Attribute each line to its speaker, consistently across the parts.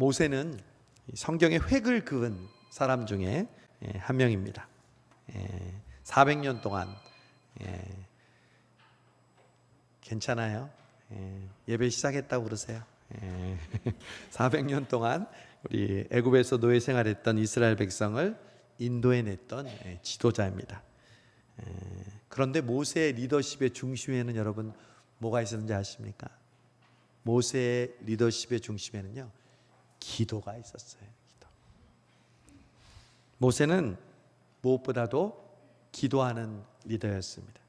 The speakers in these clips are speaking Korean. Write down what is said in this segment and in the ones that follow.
Speaker 1: 모세는 성경에 획을 그은 사람 중에 한 명입니다. 400년 동안 괜찮아요? 예배 시작했다고 그러세요? 400년 동안 우리 애굽에서 노예 생활했던 이스라엘 백성을 인도해냈던 지도자입니다. 그런데 모세의 리더십의 중심에는 여러분 뭐가 있었는지 아십니까? 모세의 리더십의 중심에는요, 기도가 있었어요. 기도. 모세는 무엇보다도 기도하는 리더였습니다.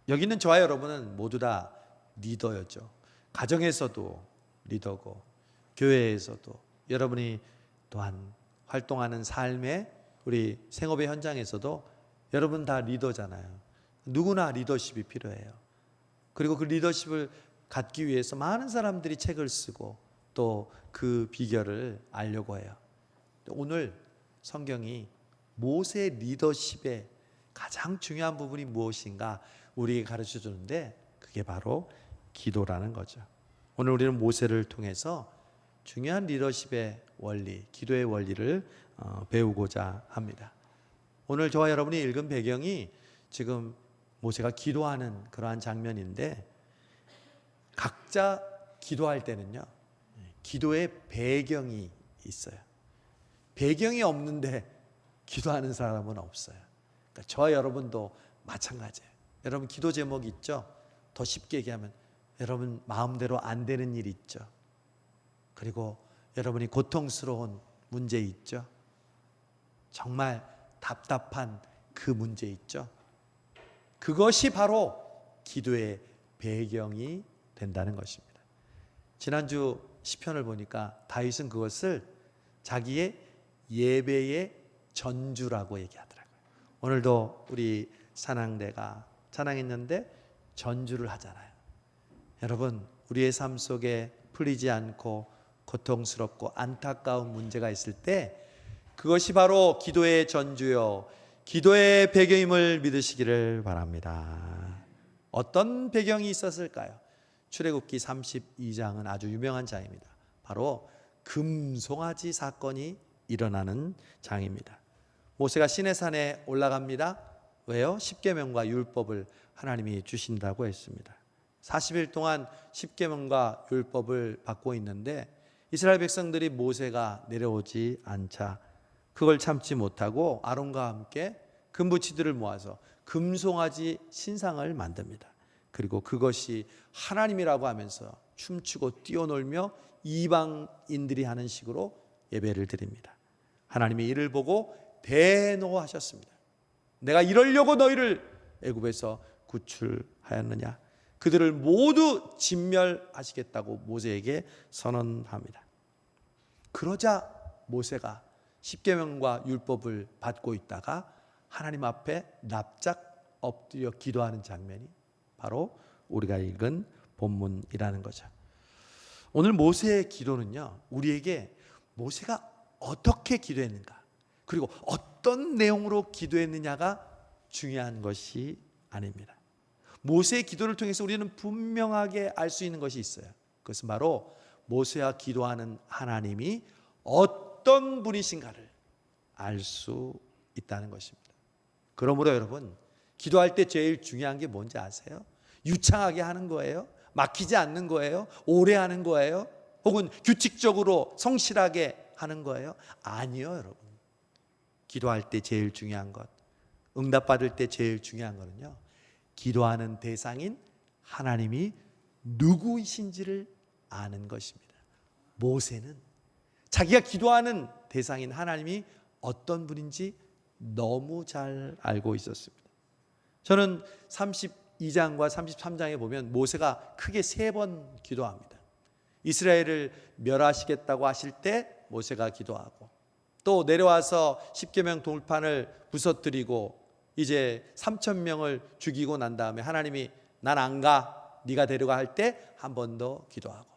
Speaker 1: 여기 있는 저와 여러분은 모두 다 리더였죠. 가정에서도 리더고, 교회에서도, 여러분이 또한 활동하는 삶의 우리 생업의 현장에서도 여러분 다 리더잖아요. 누구나 리더십이 필요해요. 그리고 그 리더십을 갖기 위해서 많은 사람들이 책을 쓰고 또 그 비결을 알려고 해요. 오늘 성경이 모세의 리더십의 가장 중요한 부분이 무엇인가 우리에게 가르쳐 주는데, 그게 바로 기도라는 거죠. 오늘 우리는 모세를 통해서 중요한 리더십의 원리, 기도의 원리를 배우고자 합니다. 오늘 저와 여러분이 읽은 배경이 지금 모세가 기도하는 그러한 장면인데, 각자 기도할 때는요, 기도의 배경이 있어요. 배경이 없는데 기도하는 사람은 없어요. 그러니까 저와 여러분도 마찬가지예요. 여러분 기도 제목 있죠? 더 쉽게 얘기하면 여러분 마음대로 안 되는 일 있죠? 그리고 여러분이 고통스러운 문제 있죠? 정말 답답한 그 문제 있죠? 그것이 바로 기도의 배경이 된다는 것입니다. 지난주 시편을 보니까 다윗은 그것을 자기의 예배의 전주라고 얘기하더라고요. 오늘도 우리 찬양대가 찬양했는데 전주를 하잖아요. 여러분, 우리의 삶 속에 풀리지 않고 고통스럽고 안타까운 문제가 있을 때 그것이 바로 기도의 전주요, 기도의 배경임을 믿으시기를 바랍니다. 어떤 배경이 있었을까요? 출애굽기 32장은 아주 유명한 장입니다. 바로 금송아지 사건이 일어나는 장입니다. 모세가 시내산에 올라갑니다. 왜요? 십계명과 율법을 하나님이 주신다고 했습니다. 40일 동안 십계명과 율법을 받고 있는데 이스라엘 백성들이 모세가 내려오지 않자 그걸 참지 못하고 아론과 함께 금부치들을 모아서 금송아지 신상을 만듭니다. 그리고 그것이 하나님이라고 하면서 춤추고 뛰어놀며 이방인들이 하는 식으로 예배를 드립니다. 하나님이 이를 보고 대노하셨습니다. 내가 이러려고 너희를 애굽에서 구출하였느냐? 그들을 모두 진멸하시겠다고 모세에게 선언합니다. 그러자 모세가 십계명과 율법을 받고 있다가 하나님 앞에 납작 엎드려 기도하는 장면이 바로 우리가 읽은 본문이라는 거죠. 오늘 모세의 기도는요, 우리에게 모세가 어떻게 기도했는가, 그리고 어떤 내용으로 기도했느냐가 중요한 것이 아닙니다. 모세의 기도를 통해서 우리는 분명하게 알 수 있는 것이 있어요. 그것은 바로 모세와 기도하는 하나님이 어떤 분이신가를 알 수 있다는 것입니다. 그러므로 여러분, 기도할 때 제일 중요한 게 뭔지 아세요? 유창하게 하는 거예요? 막히지 않는 거예요? 오래 하는 거예요? 혹은 규칙적으로 성실하게 하는 거예요? 아니요, 여러분. 기도할 때 제일 중요한 것, 응답받을 때 제일 중요한 거는요, 기도하는 대상인 하나님이 누구이신지를 아는 것입니다. 모세는 자기가 기도하는 대상인 하나님이 어떤 분인지 너무 잘 알고 있었습니다. 저는 32장과 33장에 보면 모세가 크게 3번 기도합니다. 이스라엘을 멸하시겠다고 하실 때 모세가 기도하고, 또 내려와서 십계명 돌판을 부서뜨리고 이제 3,000명을 죽이고 난 다음에 하나님이 난 안 가, 네가 데려가 할 때 한 번 더 기도하고,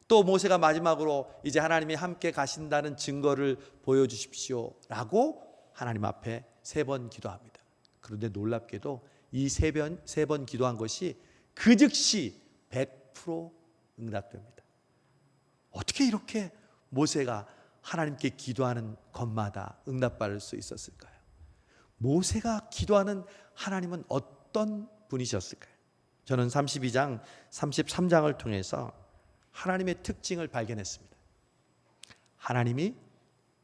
Speaker 1: 또 모세가 마지막으로 이제 하나님이 함께 가신다는 증거를 보여주십시오 라고 하나님 앞에 3번 기도합니다. 그런데 놀랍게도 이 세 번 기도한 것이 그 즉시 100% 응답됩니다. 어떻게 이렇게 모세가 하나님께 기도하는 것마다 응답받을 수 있었을까요? 모세가 기도하는 하나님은 어떤 분이셨을까요? 저는 32장, 33장을 통해서 하나님의 특징을 발견했습니다. 하나님이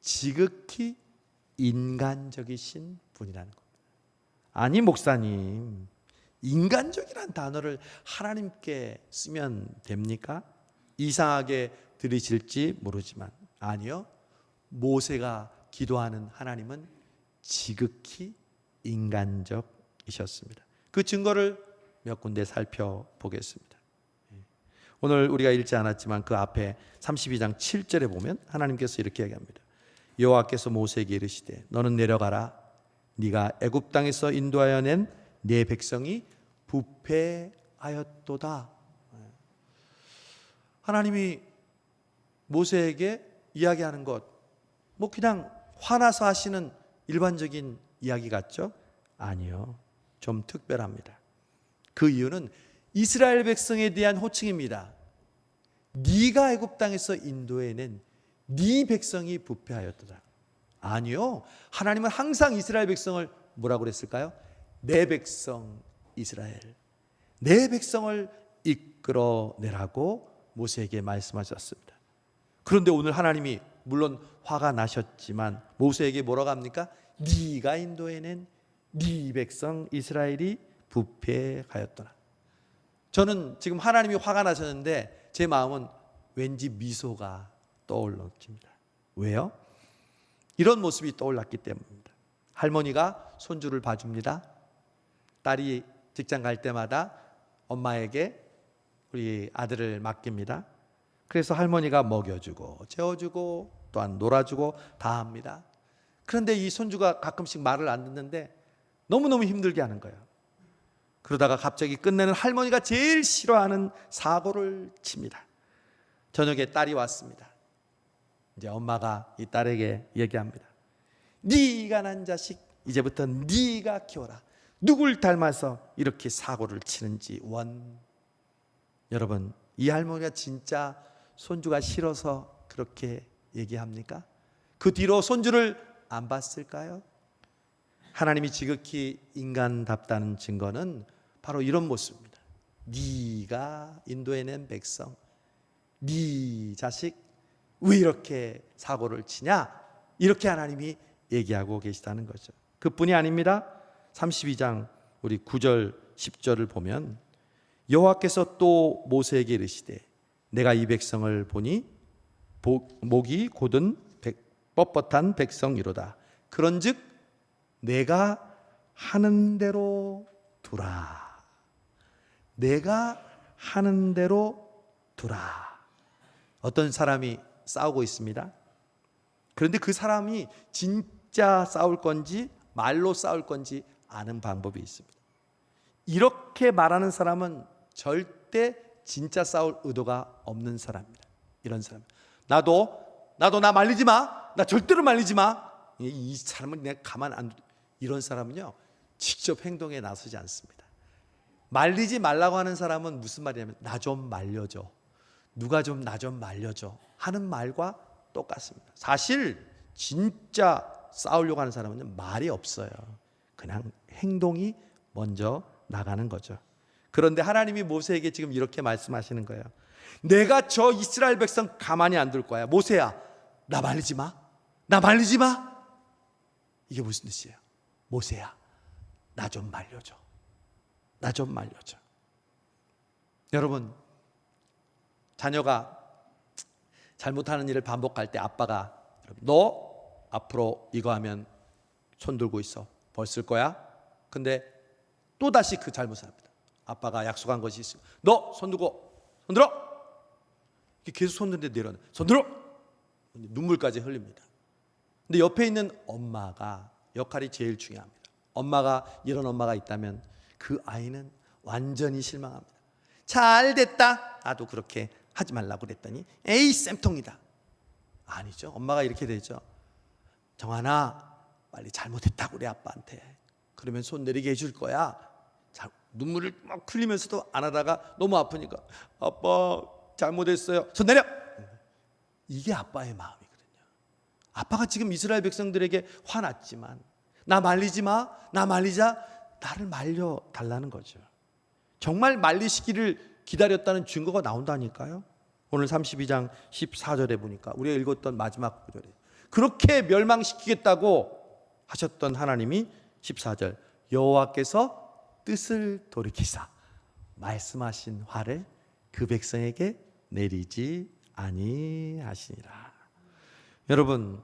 Speaker 1: 지극히 인간적이신 분이라는 겁니다. 아니 목사님, 인간적이란 단어를 하나님께 쓰면 됩니까? 이상하게 들으실지 모르지만 아니요, 모세가 기도하는 하나님은 지극히 인간적이셨습니다. 그 증거를 몇 군데 살펴보겠습니다. 오늘 우리가 읽지 않았지만 그 앞에 32장 7절에 보면 하나님께서 이렇게 얘기합니다. 여호와께서 모세에게 이르시되 너는 내려가라. 네가 애굽 땅에서 인도하여 낸 네 백성이 부패하였도다. 하나님이 모세에게 이야기하는 것, 뭐 그냥 화나서 하시는 일반적인 이야기 같죠? 아니요, 좀 특별합니다. 그 이유는 이스라엘 백성에 대한 호칭입니다. 네가 애굽 땅에서 인도해낸 네 백성이 부패하였도다. 아니요, 하나님은 항상 이스라엘 백성을 뭐라고 그랬을까요? 내 백성 이스라엘, 내 백성을 이끌어내라고 모세에게 말씀하셨습니다. 그런데 오늘 하나님이 물론 화가 나셨지만 모세에게 뭐라고 합니까? 네가 인도해낸 네 백성 이스라엘이 부패하였더라. 저는 지금 하나님이 화가 나셨는데 제 마음은 왠지 미소가 떠올랐습니다. 왜요? 이런 모습이 떠올랐기 때문입니다. 할머니가 손주를 봐줍니다. 딸이 직장 갈 때마다 엄마에게 우리 아들을 맡깁니다. 그래서 할머니가 먹여주고 재워주고 또한 놀아주고 다 합니다. 그런데 이 손주가 가끔씩 말을 안 듣는데 너무너무 힘들게 하는 거예요. 그러다가 갑자기 끝내는 할머니가 제일 싫어하는 사고를 칩니다. 저녁에 딸이 왔습니다. 이제 엄마가 이 딸에게 얘기합니다. 네가 난 자식, 이제부터 네가 키워라. 누굴 닮아서 이렇게 사고를 치는지 원. 여러분, 이 할머니가 진짜 손주가 싫어서 그렇게 얘기합니까? 그 뒤로 손주를 안 봤을까요? 하나님이 지극히 인간답다는 증거는 바로 이런 모습입니다. 네가 인도해낸 백성, 네 자식 왜 이렇게 사고를 치냐? 이렇게 하나님이 얘기하고 계시다는 거죠. 그뿐이 아닙니다. 32장 우리 9절 10절을 보면 여호와께서 또 모세에게 이르시되 내가 이 백성을 보니 목이 곧은 뻣뻣한 백성이로다. 그런즉 내가 하는 대로 두라. 내가 하는 대로 두라. 어떤 사람이 싸우고 있습니다. 그런데 그 사람이 진짜 싸울 건지 말로 싸울 건지 아는 방법이 있습니다. 이렇게 말하는 사람은 절대 진짜 싸울 의도가 없는 사람입니다. 이런 사람, 나도 나 말리지 마. 나 절대로 말리지 마. 이 사람은 내가 가만 안 둬. 이런 사람은요 직접 행동에 나서지 않습니다. 말리지 말라고 하는 사람은 무슨 말이냐면 나 좀 말려줘, 누가 좀 나 좀 말려줘 하는 말과 똑같습니다. 사실 진짜 싸우려고 하는 사람은 말이 없어요. 그냥 행동이 먼저 나가는 거죠. 그런데 하나님이 모세에게 지금 이렇게 말씀하시는 거예요. 내가 저 이스라엘 백성 가만히 안 둘 거야. 모세야, 나 말리지 마. 나 말리지 마. 이게 무슨 뜻이에요? 모세야, 나 좀 말려줘. 나 좀 말려줘. 여러분, 자녀가 잘못하는 일을 반복할 때 아빠가 너 앞으로 이거 하면 손 들고 있어. 벌쓸 거야. 근데 또다시 그 잘못을 합니다. 아빠가 약속한 것이 있어요. 너 손 들고, 손 들어. 계속 손 드는데 내려놔. 손 들어. 눈물까지 흘립니다. 근데 옆에 있는 엄마가 역할이 제일 중요합니다. 엄마가 이런 엄마가 있다면 그 아이는 완전히 실망합니다. 잘 됐다. 나도 그렇게 하지 말라고 그랬더니 에이 쌤통이다. 아니죠. 엄마가 이렇게 되죠. 정한아, 빨리 잘못했다고 우리 아빠한테. 그러면 손 내리게 해줄 거야. 자, 눈물을 막 흘리면서도 안 하다가 너무 아프니까 아빠 잘못했어요. 손 내려. 이게 아빠의 마음이거든요. 아빠가 지금 이스라엘 백성들에게 화났지만 나 말리지 마, 나 말리자, 나를 말려달라는 거죠. 정말 말리시기를 기다렸다는 증거가 나온다니까요. 오늘 32장 14절에 보니까 우리가 읽었던 마지막 구절에 그렇게 멸망시키겠다고 하셨던 하나님이 14절 여호와께서 뜻을 돌이키사 말씀하신 화를 그 백성에게 내리지 아니하시니라. 여러분,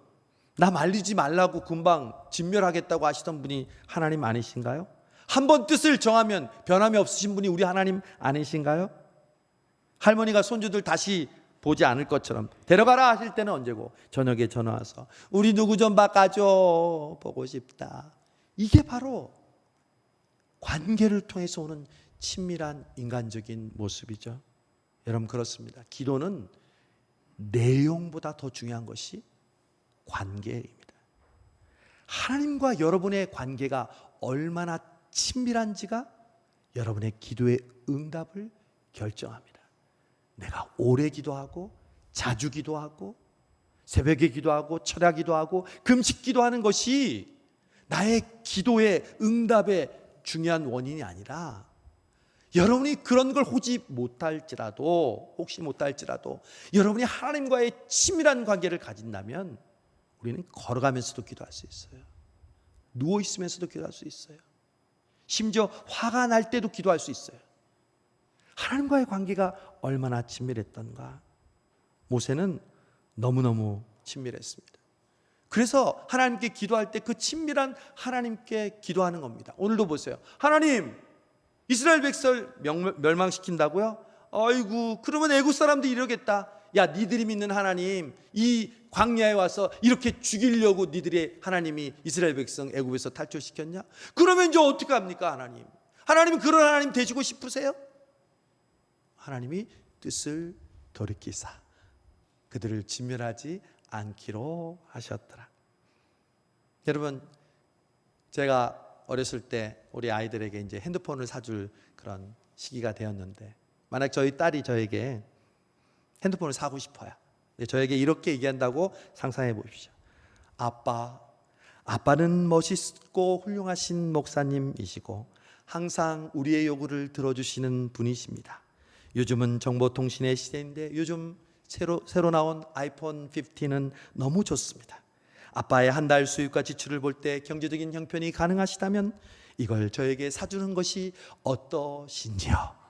Speaker 1: 나 말리지 말라고 금방 진멸하겠다고 하시던 분이 하나님 아니신가요? 한번 뜻을 정하면 변함이 없으신 분이 우리 하나님 아니신가요? 할머니가 손주들 다시 보지 않을 것처럼 데려가라 하실 때는 언제고 저녁에 전화 와서 우리 누구 좀 바꿔줘 보고 싶다. 이게 바로 관계를 통해서 오는 친밀한 인간적인 모습이죠. 여러분 그렇습니다. 기도는 내용보다 더 중요한 것이 관계입니다. 하나님과 여러분의 관계가 얼마나 친밀한지가 여러분의 기도의 응답을 결정합니다. 내가 오래 기도하고 자주 기도하고 새벽에 기도하고 철야 기도하고 금식 기도하는 것이 나의 기도의 응답의 중요한 원인이 아니라 여러분이 그런 걸 혹시 못할지라도 여러분이 하나님과의 친밀한 관계를 가진다면 우리는 걸어가면서도 기도할 수 있어요. 누워있으면서도 기도할 수 있어요. 심지어 화가 날 때도 기도할 수 있어요. 하나님과의 관계가 얼마나 친밀했던가. 모세는 너무너무 친밀했습니다. 그래서 하나님께 기도할 때 그 친밀한 하나님께 기도하는 겁니다. 오늘도 보세요. 하나님, 이스라엘 백성 멸망시킨다고요? 아이고, 그러면 애국 사람들이 이러겠다. 야, 니들이 믿는 하나님 이 광야에 와서 이렇게 죽이려고 니들의 하나님이 이스라엘 백성 애국에서 탈출시켰냐? 그러면 이제 어떻게 합니까? 하나님은 그런 하나님 되시고 싶으세요? 하나님이 뜻을 돌이키사 그들을 진멸하지 않기로 하셨더라. 여러분, 제가 어렸을 때 우리 아이들에게 이제 핸드폰을 사줄 그런 시기가 되었는데, 만약 저희 딸이 저에게 핸드폰을 사고 싶어요. 저에게 이렇게 얘기한다고 상상해 보십시오. 아빠는 멋있고 훌륭하신 목사님이시고 항상 우리의 요구를 들어주시는 분이십니다. 요즘은 정보통신의 시대인데 요즘 새로 나온 아이폰 15는 너무 좋습니다. 아빠의 한 달 수입과 지출을 볼 때 경제적인 형편이 가능하시다면 이걸 저에게 사주는 것이 어떠신지요?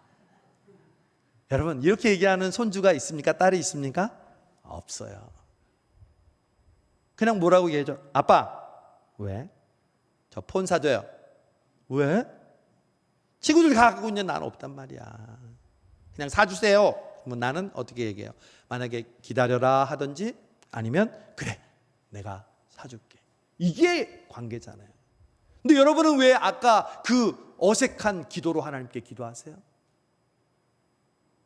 Speaker 1: 여러분, 이렇게 얘기하는 손주가 있습니까? 딸이 있습니까? 없어요. 그냥 뭐라고 얘기하죠? 아빠, 왜? 저 폰 사줘요. 왜? 친구들 갖고 있는 나는 없단 말이야. 그냥 사주세요. 그러면 나는 어떻게 얘기해요? 만약에 기다려라 하든지 아니면 그래, 내가 사줄게. 이게 관계잖아요. 근데 여러분은 왜 아까 그 어색한 기도로 하나님께 기도하세요?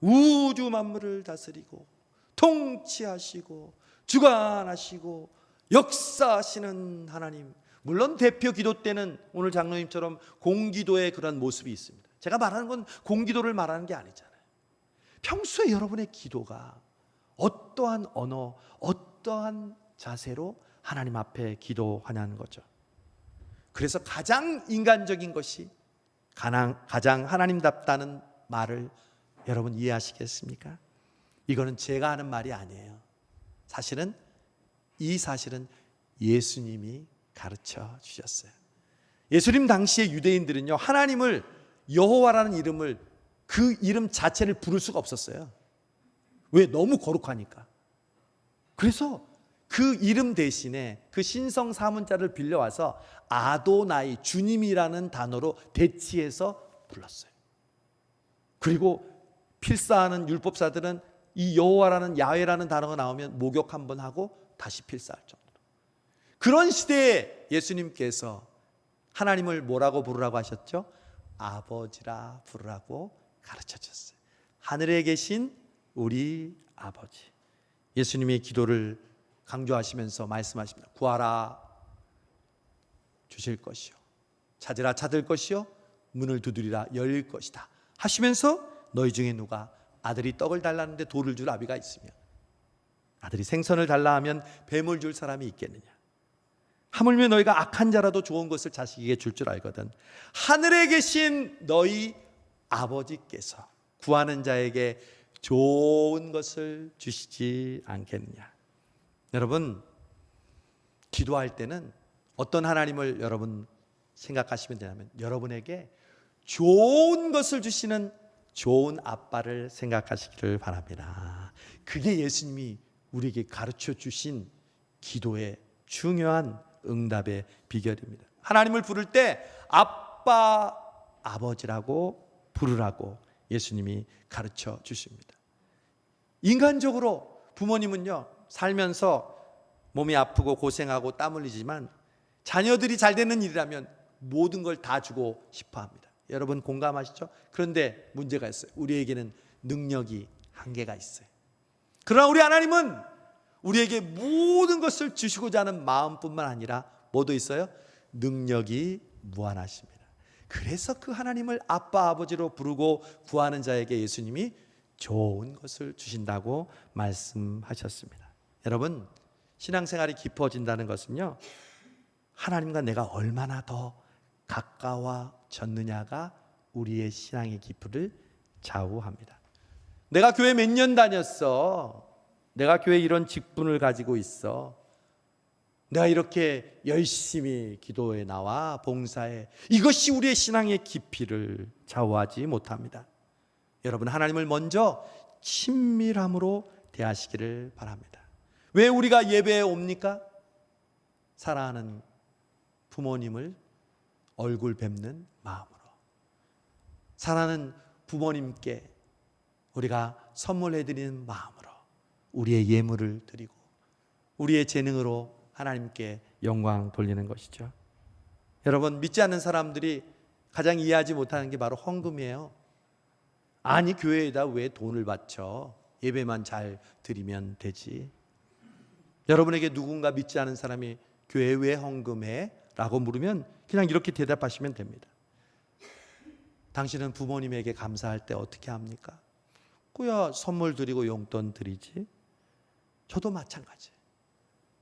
Speaker 1: 우주 만물을 다스리고 통치하시고 주관하시고 역사하시는 하나님. 물론 대표 기도 때는 오늘 장로님처럼 공기도의 그런 모습이 있습니다. 제가 말하는 건 공기도를 말하는 게 아니잖아요. 평소에 여러분의 기도가 어떠한 언어, 어떠한 자세로 하나님 앞에 기도하냐는 거죠. 그래서 가장 인간적인 것이 가장 하나님답다는 말을 여러분 이해하시겠습니까? 이거는 제가 하는 말이 아니에요. 이 사실은 예수님이 가르쳐 주셨어요. 예수님 당시의 유대인들은요, 하나님을 여호와라는 이름을 그 이름 자체를 부를 수가 없었어요. 왜? 너무 거룩하니까. 그래서 그 이름 대신에 그 신성 사문자를 빌려와서 아도나이, 주님이라는 단어로 대치해서 불렀어요. 그리고 필사하는 율법사들은 이 여호와라는 야훼라는 단어가 나오면 목욕 한번 하고 다시 필사할 정도로. 그런 시대에 예수님께서 하나님을 뭐라고 부르라고 하셨죠? 아버지라 부르라고 가르쳐 주셨어요. 하늘에 계신 우리 아버지. 예수님의 기도를 강조하시면서 말씀하십니다. 구하라 주실 것이요, 찾으라 찾을 것이요, 문을 두드리라 열릴 것이다 하시면서 너희 중에 누가 아들이 떡을 달라는데 돌을 줄 아비가 있으며 아들이 생선을 달라 하면 뱀을 줄 사람이 있겠느냐? 하물며 너희가 악한 자라도 좋은 것을 자식에게 줄 줄 알거든 하늘에 계신 너희 아버지께서 구하는 자에게 좋은 것을 주시지 않겠느냐? 여러분, 기도할 때는 어떤 하나님을 여러분 생각하시면 되냐면 여러분에게 좋은 것을 주시는 좋은 아빠를 생각하시기를 바랍니다. 그게 예수님이 우리에게 가르쳐 주신 기도의 중요한 응답의 비결입니다. 하나님을 부를 때 아빠, 아버지라고 부르라고 예수님이 가르쳐 주십니다. 인간적으로 부모님은요, 살면서 몸이 아프고 고생하고 땀 흘리지만 자녀들이 잘 되는 일이라면 모든 걸 다 주고 싶어 합니다. 여러분 공감하시죠? 그런데 문제가 있어요. 우리에게는 능력이 한계가 있어요. 그러나 우리 하나님은 우리에게 모든 것을 주시고자 하는 마음뿐만 아니라 뭐도 있어요? 능력이 무한하십니다. 그래서 그 하나님을 아빠 아버지로 부르고 구하는 자에게 예수님이 좋은 것을 주신다고 말씀하셨습니다. 여러분, 신앙생활이 깊어진다는 것은요, 하나님과 내가 얼마나 더 가까워졌느냐가 우리의 신앙의 깊이를 좌우합니다. 내가 교회 몇 년 다녔어. 내가 교회 이런 직분을 가지고 있어. 내가 이렇게 열심히 기도에 나와 봉사해. 이것이 우리의 신앙의 깊이를 좌우하지 못합니다. 여러분, 하나님을 먼저 친밀함으로 대하시기를 바랍니다. 왜 우리가 예배에 옵니까? 사랑하는 부모님을 얼굴 뵙는 마음으로, 사랑하는 부모님께 우리가 선물해드리는 마음으로 우리의 예물을 드리고 우리의 재능으로 하나님께 영광 돌리는 것이죠. 여러분, 믿지 않는 사람들이 가장 이해하지 못하는 게 바로 헌금이에요. 아니, 교회에다 왜 돈을 바쳐? 예배만 잘 드리면 되지. 여러분에게 누군가 믿지 않은 사람이 교회에 왜 헌금해? 라고 물으면 그냥 이렇게 대답하시면 됩니다. 당신은 부모님에게 감사할 때 어떻게 합니까? 그야 선물 드리고 용돈 드리지. 저도 마찬가지.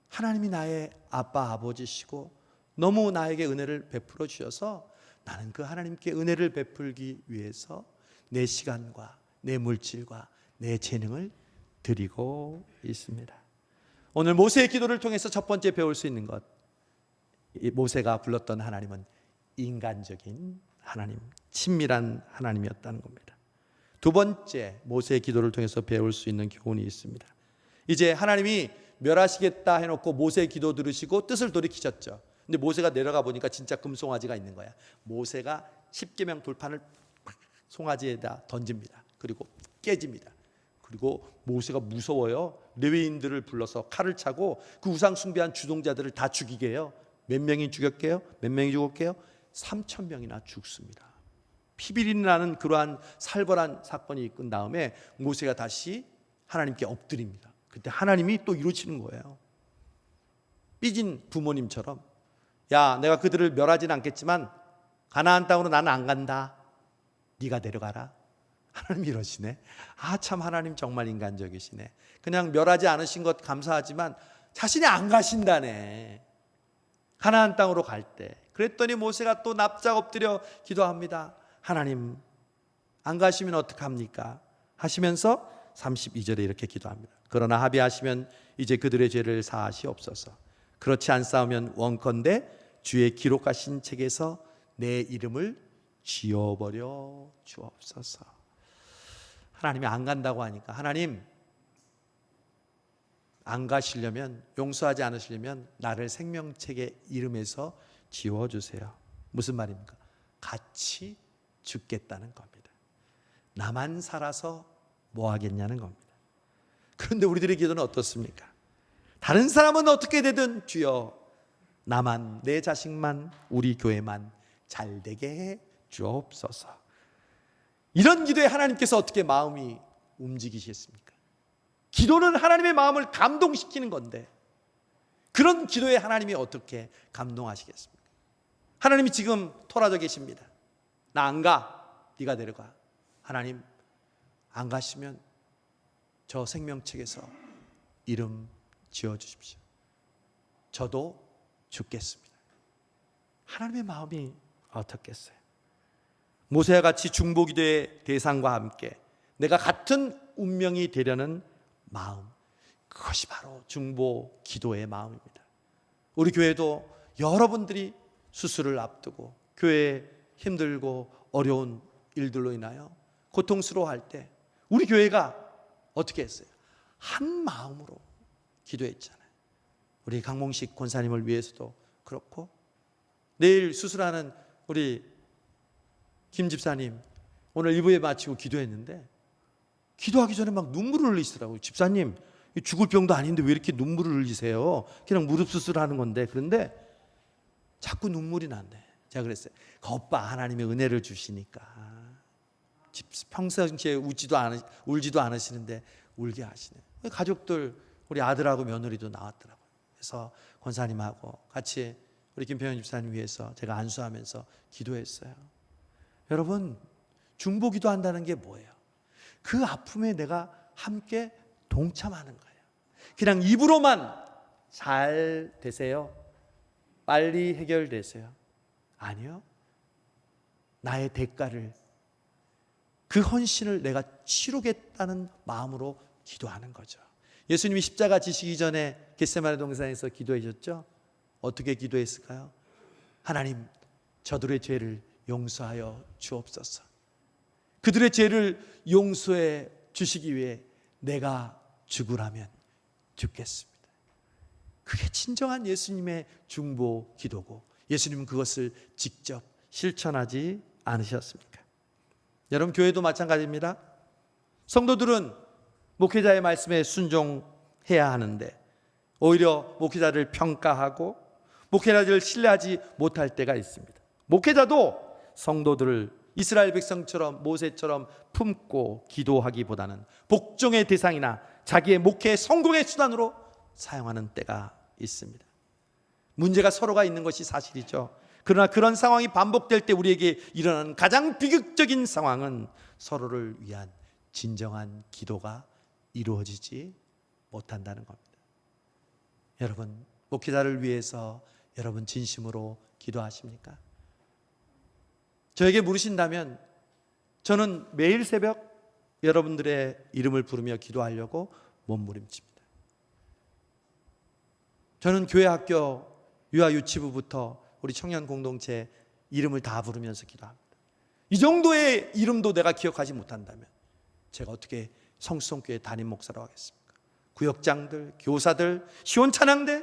Speaker 1: 하나님이 나의 아빠 아버지시고 너무 나에게 은혜를 베풀어 주셔서 나는 그 하나님께 은혜를 베풀기 위해서 내 시간과 내 물질과 내 재능을 드리고 있습니다. 오늘 모세의 기도를 통해서 첫 번째 배울 수 있는 것, 모세가 불렀던 하나님은 인간적인 하나님, 친밀한 하나님이었다는 겁니다. 두 번째, 모세의 기도를 통해서 배울 수 있는 교훈이 있습니다. 이제 하나님이 멸하시겠다 해놓고 모세의 기도 들으시고 뜻을 돌이키셨죠. 근데 모세가 내려가 보니까 진짜 금송아지가 있는 거야. 모세가 십계명 돌판을 송아지에다 던집니다. 그리고 깨집니다. 그리고 모세가 무서워요. 레위인들을 불러서 칼을 차고 그 우상 숭배한 주동자들을 다 죽이게 해요. 몇 명이 죽였게요? 몇 명이 죽었게요? 3,000명이나 죽습니다. 피비린이 나는 그러한 살벌한 사건이 끝난 다음에 모세가 다시 하나님께 엎드립니다. 그때 하나님이 또 이루치는 거예요. 삐진 부모님처럼, 야, 내가 그들을 멸하지는 않겠지만 가나안 땅으로 나는 안 간다. 네가 데려가라. 하나님이 이러시네. 아, 참 하나님 정말 인간적이시네. 그냥 멸하지 않으신 것 감사하지만 자신이 안 가신다네. 가나안 땅으로 갈 때. 그랬더니 모세가 또 납작 엎드려 기도합니다. 하나님, 안 가시면 어떡합니까? 하시면서 32절에 이렇게 기도합니다. 그러나 합의하시면 이제 그들의 죄를 사하시옵소서. 그렇지 않사오면 원컨대 주의 기록하신 책에서 내 이름을 지워버려 주옵소서. 하나님이 안 간다고 하니까, 하나님 안 가시려면, 용서하지 않으시려면 나를 생명책의 이름에서 지워주세요. 무슨 말입니까? 같이 죽겠다는 겁니다. 나만 살아서 뭐 하겠냐는 겁니다. 그런데 우리들의 기도는 어떻습니까? 다른 사람은 어떻게 되든 주여 나만, 내 자식만, 우리 교회만 잘 되게 해 주옵소서. 이런 기도에 하나님께서 어떻게 마음이 움직이시겠습니까? 기도는 하나님의 마음을 감동시키는 건데 그런 기도에 하나님이 어떻게 감동하시겠습니까? 하나님이 지금 토라져 계십니다. 나 안 가. 네가 데려가. 하나님, 안 가시면 저 생명책에서 이름 지어주십시오. 저도 죽겠습니다. 하나님의 마음이 어떻겠어요? 모세와 같이 중보기도의 대상과 함께 내가 같은 운명이 되려는 마음, 그것이 바로 중보기도의 마음입니다. 우리 교회도 여러분들이 수술을 앞두고 교회에 힘들고 어려운 일들로 인하여 고통스러워할 때 우리 교회가 어떻게 했어요? 한 마음으로 기도했잖아요. 우리 강몽식 권사님을 위해서도 그렇고, 내일 수술하는 우리 김 집사님 오늘 1부에 마치고 기도했는데 기도하기 전에 막 눈물을 흘리시더라고요. 집사님, 죽을 병도 아닌데 왜 이렇게 눈물을 흘리세요? 그냥 무릎 수술하는 건데. 그런데 자꾸 눈물이 난대. 제가 그랬어요. 거봐, 하나님의 은혜를 주시니까 평상시에 울지도 않으시는데 울게 하시네. 가족들, 우리 아들하고 며느리도 나왔더라고요. 그래서 권사님하고 같이 우리 김평현 집사님 위해서 제가 안수하면서 기도했어요. 여러분, 중보기도 한다는 게 뭐예요? 그 아픔에 내가 함께 동참하는 거예요. 그냥 입으로만 잘 되세요, 빨리 해결되세요, 아니요. 나의 대가를, 그 헌신을 내가 치르겠다는 마음으로 기도하는 거죠. 예수님이 십자가 지시기 전에 겟세마네 동산에서 기도해 주셨죠? 어떻게 기도했을까요? 하나님, 저들의 죄를 용서하여 주옵소서. 그들의 죄를 용서해 주시기 위해 내가 죽으라면 죽겠습니다. 그게 진정한 예수님의 중보 기도고, 예수님은 그것을 직접 실천하지 않으셨습니까? 여러분, 교회도 마찬가지입니다. 성도들은 목회자의 말씀에 순종해야 하는데 오히려 목회자를 평가하고 목회자를 신뢰하지 못할 때가 있습니다. 목회자도 성도들을 이스라엘 백성처럼 모세처럼 품고 기도하기보다는 복종의 대상이나 자기의 목회의 성공의 수단으로 사용하는 때가 있습니다. 문제가 서로가 있는 것이 사실이죠. 그러나 그런 상황이 반복될 때 우리에게 일어나는 가장 비극적인 상황은 서로를 위한 진정한 기도가 이루어지지 못한다는 겁니다. 여러분, 목회자를 위해서 여러분 진심으로 기도하십니까? 저에게 물으신다면 저는 매일 새벽 여러분들의 이름을 부르며 기도하려고 몸부림칩니다. 저는 교회, 학교, 유아 유치부부터 우리 청년 공동체 이름을 다 부르면서 기도합니다. 이 정도의 이름도 내가 기억하지 못한다면 제가 어떻게 성수성교회 담임 목사로 하겠습니까? 구역장들, 교사들, 시온찬양대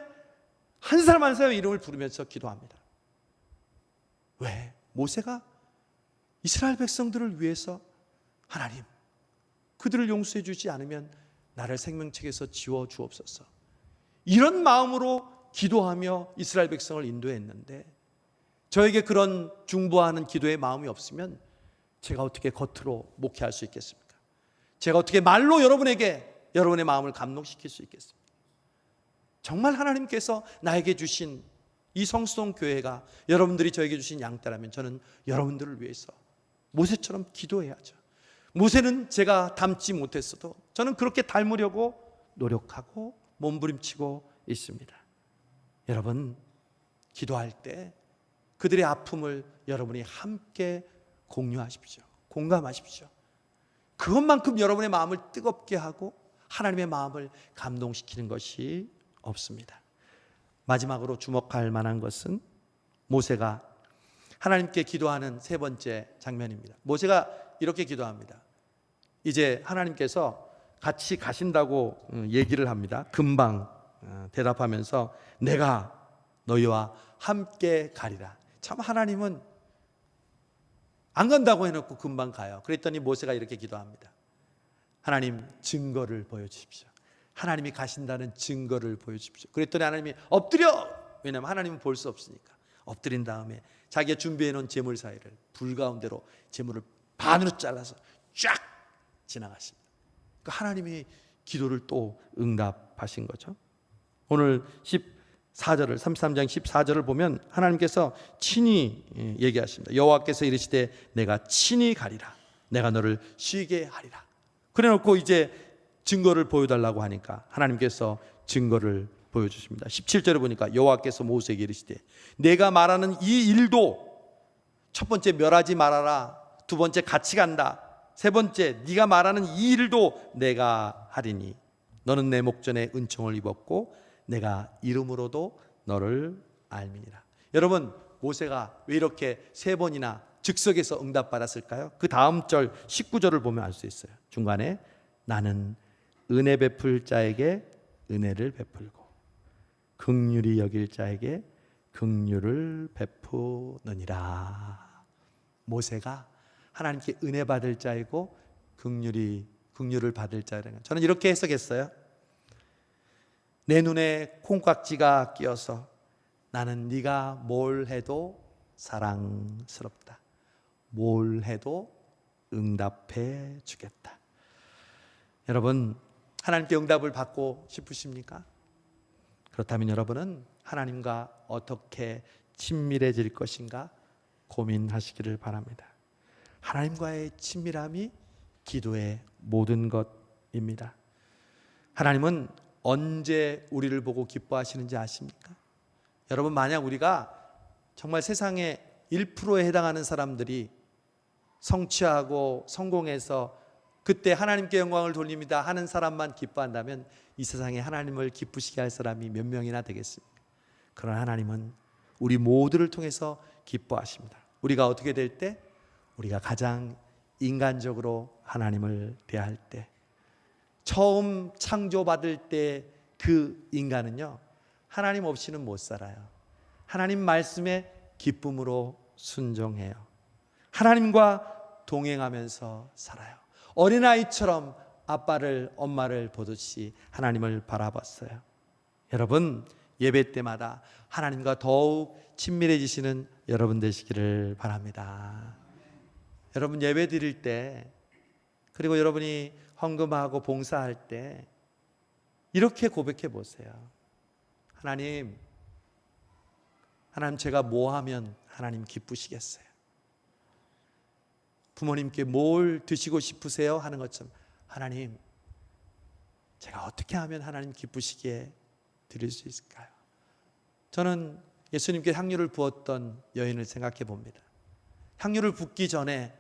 Speaker 1: 한 사람 한 사람 이름을 부르면서 기도합니다. 왜? 모세가 이스라엘 백성들을 위해서 하나님, 그들을 용서해 주지 않으면 나를 생명책에서 지워 주옵소서, 이런 마음으로 기도하며 이스라엘 백성을 인도했는데, 저에게 그런 중보하는 기도의 마음이 없으면 제가 어떻게 겉으로 목회할 수 있겠습니까? 제가 어떻게 말로 여러분에게 여러분의 마음을 감동시킬 수 있겠습니까? 정말 하나님께서 나에게 주신 이 성수동 교회가 여러분들이 저에게 주신 양떼라면 저는 여러분들을 위해서 모세처럼 기도해야죠. 모세는 제가 닮지 못했어도 저는 그렇게 닮으려고 노력하고 몸부림치고 있습니다. 여러분, 기도할 때 그들의 아픔을 여러분이 함께 공유하십시오. 공감하십시오. 그것만큼 여러분의 마음을 뜨겁게 하고 하나님의 마음을 감동시키는 것이 없습니다. 마지막으로 주목할 만한 것은 모세가 하나님께 기도하는 세 번째 장면입니다. 모세가 이렇게 기도합니다. 이제 하나님께서 같이 가신다고 얘기를 합니다. 금방 대답하면서 내가 너희와 함께 가리라. 참, 하나님은 안 간다고 해놓고 금방 가요. 그랬더니 모세가 이렇게 기도합니다. 하나님, 증거를 보여주십시오. 하나님이 가신다는 증거를 보여주십시오. 그랬더니 하나님이 엎드려! 왜냐하면 하나님은 볼 수 없으니까. 엎드린 다음에 자기가 준비해놓은 제물 사이를 불 가운데로 제물을 반으로 잘라서 쫙 지나가십니다. 그러니까 하나님이 기도를 또 응답하신 거죠. 오늘 14절을 33장 14절을 보면 하나님께서 친히 얘기하십니다. 여호와께서 이르시되 내가 친히 가리라. 내가 너를 쉬게 하리라. 그래놓고 이제 증거를 보여달라고 하니까 하나님께서 증거를 보여주십니다. 17절에 보니까 여호와께서 모세에게 이르시되 내가 말하는 이 일도, 첫 번째 멸하지 말아라, 두 번째 같이 간다, 세 번째 네가 말하는 이 일도 내가 하리니 너는 내 목전에 은총을 입었고 내가 이름으로도 너를 알미니라. 여러분, 모세가 왜 이렇게 세 번이나 즉석에서 응답받았을까요? 그 다음 절 19절을 보면 알 수 있어요. 중간에 나는 은혜 베풀 자에게 은혜를 베풀고 긍휼히 여길 자에게 긍휼을 베푸느니라. 모세가 하나님께 은혜 받을 자이고 긍휼을 받을 자라는 것. 저는 이렇게 해석했어요. 내 눈에 콩깍지가 끼어서 나는 네가 뭘 해도 사랑스럽다. 뭘 해도 응답해 주겠다. 여러분, 하나님께 응답을 받고 싶으십니까? 그렇다면 여러분은 하나님과 어떻게 친밀해질 것인가 고민하시기를 바랍니다. 하나님과의 친밀함이 기도의 모든 것입니다. 하나님은 언제 우리를 보고 기뻐하시는지 아십니까? 여러분, 만약 우리가 정말 세상에 1%에 해당하는 사람들이 성취하고 성공해서 그때 하나님께 영광을 돌립니다 하는 사람만 기뻐한다면 이 세상에 하나님을 기쁘시게 할 사람이 몇 명이나 되겠습니까? 그러나 하나님은 우리 모두를 통해서 기뻐하십니다. 우리가 어떻게 될 때? 우리가 가장 인간적으로 하나님을 대할 때, 처음 창조받을 때 그 인간은요, 하나님 없이는 못 살아요. 하나님 말씀에 기쁨으로 순종해요. 하나님과 동행하면서 살아요. 어린아이처럼 아빠를, 엄마를 보듯이 하나님을 바라봤어요. 여러분, 예배 때마다 하나님과 더욱 친밀해지시는 여러분 되시기를 바랍니다. 여러분, 예배 드릴 때, 그리고 여러분이 헌금하고 봉사할 때 이렇게 고백해 보세요. 하나님 제가 뭐 하면 하나님 기쁘시겠어요? 부모님께 뭘 드시고 싶으세요? 하는 것처럼 하나님, 제가 어떻게 하면 하나님 기쁘시게 드릴 수 있을까요? 저는 예수님께 향유를 부었던 여인을 생각해 봅니다. 향유를 붓기 전에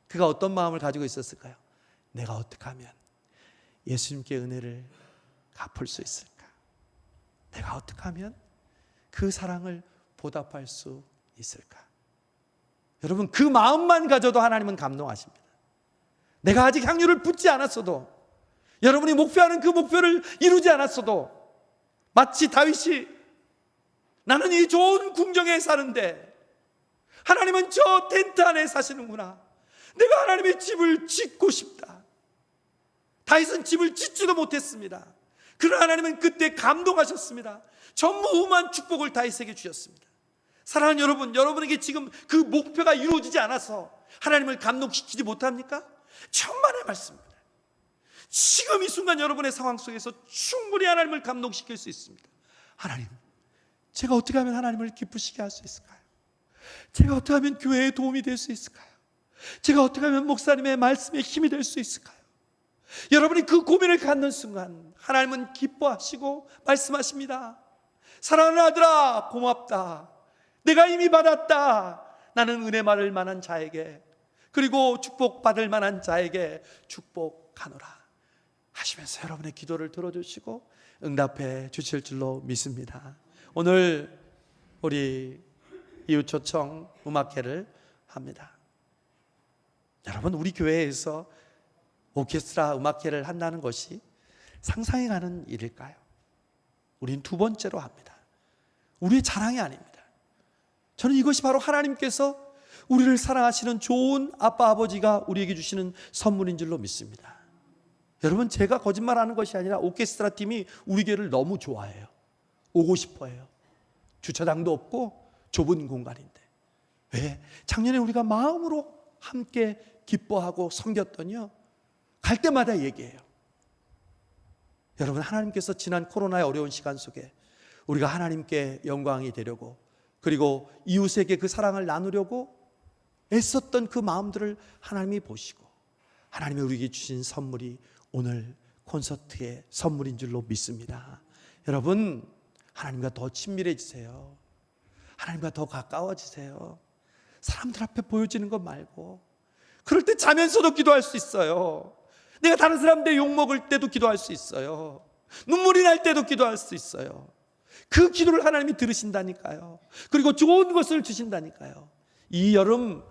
Speaker 1: 그가 어떤 마음을 가지고 있었을까요? 내가 어떻게 하면 예수님께 은혜를 갚을 수 있을까? 내가 어떻게 하면 그 사랑을 보답할 수 있을까? 여러분, 그 마음만 가져도 하나님은 감동하십니다. 내가 아직 향유를 붓지 않았어도, 여러분이 목표하는 그 목표를 이루지 않았어도, 마치 다윗이 나는 이 좋은 궁정에 사는데 하나님은 저 텐트 안에 사시는구나, 내가 하나님의 집을 짓고 싶다. 다윗은 집을 짓지도 못했습니다. 그러나 하나님은 그때 감동하셨습니다. 전무후무한 축복을 다윗에게 주셨습니다. 사랑하는 여러분, 여러분에게 지금 그 목표가 이루어지지 않아서 하나님을 감동시키지 못합니까? 천만의 말씀입니다. 지금 이 순간 여러분의 상황 속에서 충분히 하나님을 감동시킬 수 있습니다. 하나님, 제가 어떻게 하면 하나님을 기쁘시게 할 수 있을까요? 제가 어떻게 하면 교회에 도움이 될 수 있을까요? 제가 어떻게 하면 목사님의 말씀에 힘이 될 수 있을까요? 여러분이 그 고민을 갖는 순간 하나님은 기뻐하시고 말씀하십니다. 사랑하는 아들아, 고맙다. 내가 이미 받았다. 나는 은혜 받을 만한 자에게, 그리고 축복받을 만한 자에게 축복하노라 하시면서 여러분의 기도를 들어주시고 응답해 주실 줄로 믿습니다. 오늘 우리 이웃초청 음악회를 합니다. 여러분, 우리 교회에서 오케스트라 음악회를 한다는 것이 상상이 가는 일일까요? 우린 두 번째로 합니다. 우리의 자랑이 아닙니다. 저는 이것이 바로 하나님께서 우리를 사랑하시는 좋은 아빠 아버지가 우리에게 주시는 선물인 줄로 믿습니다. 여러분, 제가 거짓말하는 것이 아니라 오케스트라 팀이 우리 교회를 너무 좋아해요. 오고 싶어해요. 주차장도 없고 좁은 공간인데. 왜? 작년에 우리가 마음으로 함께 기뻐하고 섬겼더니요, 갈 때마다 얘기해요. 여러분, 하나님께서 지난 코로나의 어려운 시간 속에 우리가 하나님께 영광이 되려고, 그리고 이웃에게 그 사랑을 나누려고 애썼던 그 마음들을 하나님이 보시고 하나님이 우리에게 주신 선물이 오늘 콘서트의 선물인 줄로 믿습니다. 여러분, 하나님과 더 친밀해지세요. 하나님과 더 가까워지세요. 사람들 앞에 보여지는 것 말고. 그럴 때 자면서도 기도할 수 있어요. 내가 다른 사람들 욕먹을 때도 기도할 수 있어요. 눈물이 날 때도 기도할 수 있어요. 그 기도를 하나님이 들으신다니까요. 그리고 좋은 것을 주신다니까요. 이 여름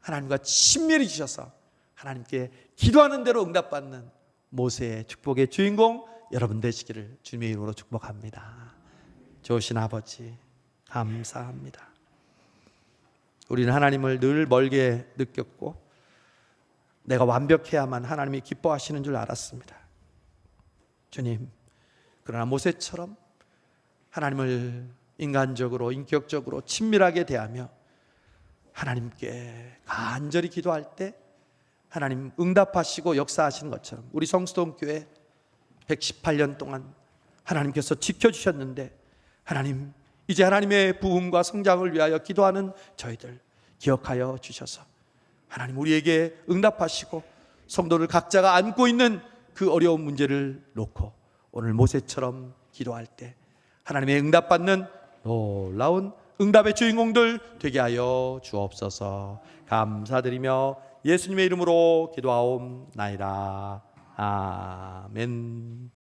Speaker 1: 하나님과 친밀해지셔서 하나님께 기도하는 대로 응답받는 모세의 축복의 주인공 여러분 되시기를 주님의 이름으로 축복합니다. 좋으신 아버지 감사합니다. 우리는 하나님을 늘 멀게 느꼈고 내가 완벽해야만 하나님이 기뻐하시는 줄 알았습니다. 주님, 그러나 모세처럼 하나님을 인간적으로 인격적으로 친밀하게 대하며 하나님께 간절히 기도할 때 하나님 응답하시고 역사하시는 것처럼 우리 성수동 교회 118년 동안 하나님께서 지켜주셨는데 하나님 이제 하나님의 부흥과 성장을 위하여 기도하는 저희들 기억하여 주셔서 하나님 우리에게 응답하시고 성도를 각자가 안고 있는 그 어려운 문제를 놓고 오늘 모세처럼 기도할 때 하나님의 응답받는 놀라운 응답의 주인공들 되게 하여 주옵소서. 감사드리며 예수님의 이름으로 기도하옵나이다. 아멘.